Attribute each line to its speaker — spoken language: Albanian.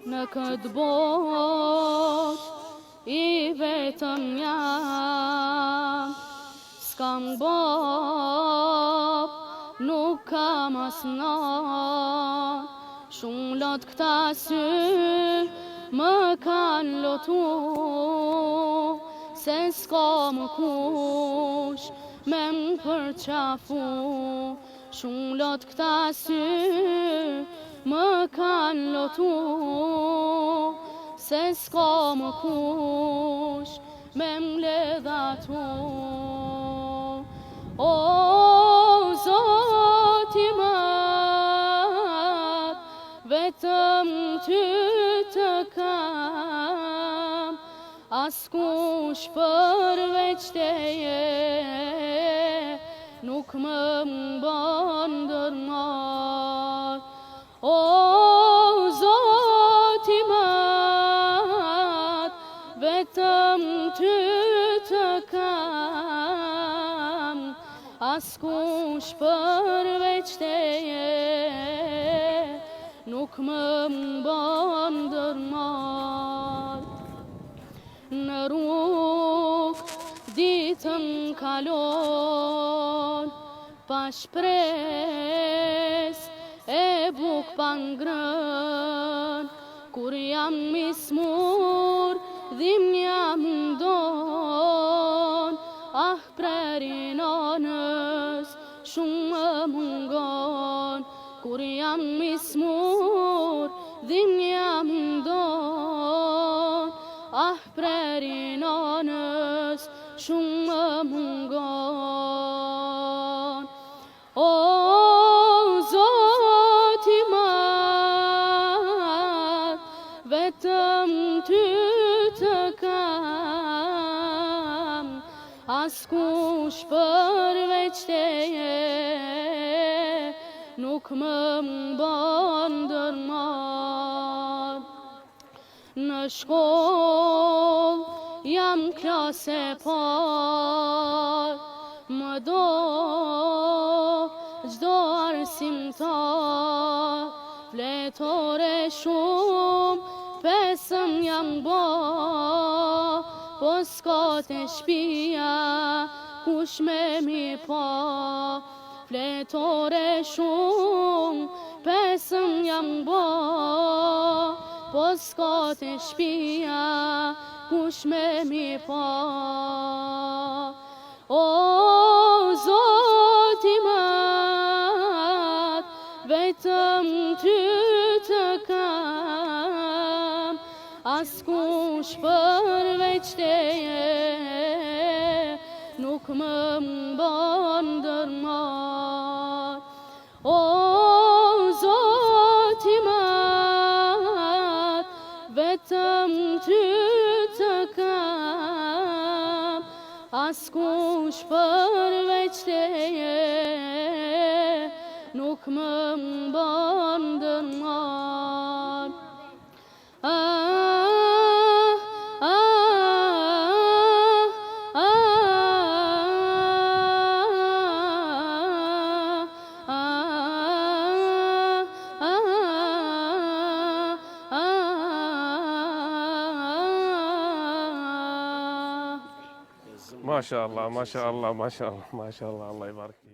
Speaker 1: Në këtë bot I vetëm jam, s'kam bab, nuk kam asnan. Shumë lot këta sy më kanë lotu, se s'ka më kush me më përqafu. Shumë lot këta sy më kanë lotu, se s'ka më kush me m'ledhatu. O Zoti madh, vetëm ty të kam, askush përveç teje nuk më mban ndërmarr. O Zoti madh, vetëm ty të kam, askush përveç teje nuk më mban ndërmarr. Në rrugë ditën kalon, pa shpresë e buk pa ngrën. Kur jam i smur, dhimja mundon, ah preri nonës shumë më mungon. Kur jam i smur, dhimja mundon, ah preri nonës shumë më mungon. O Zoti madh, vetëm ty të kam, askush përveç teje nuk më mban ndërmarr. Në shkollë jam klase parë, më do çdo arsimtar. Fletore shumë pesëm jam bo, po s'ka te shpia kush me mi pa. Fletore shumë pesëm jam bo, po s'ka te shpia kush me mi pa. O Zoti madh, vetëm ty të kam, askush përveç teje nuk më mban ndërmarr. O Zoti madh, vetëm ty të kam, askush përveç teje nuk më mban ndërmarr.
Speaker 2: ما شاء الله ما شاء الله ما شاء الله ما شاء الله الله يبارك.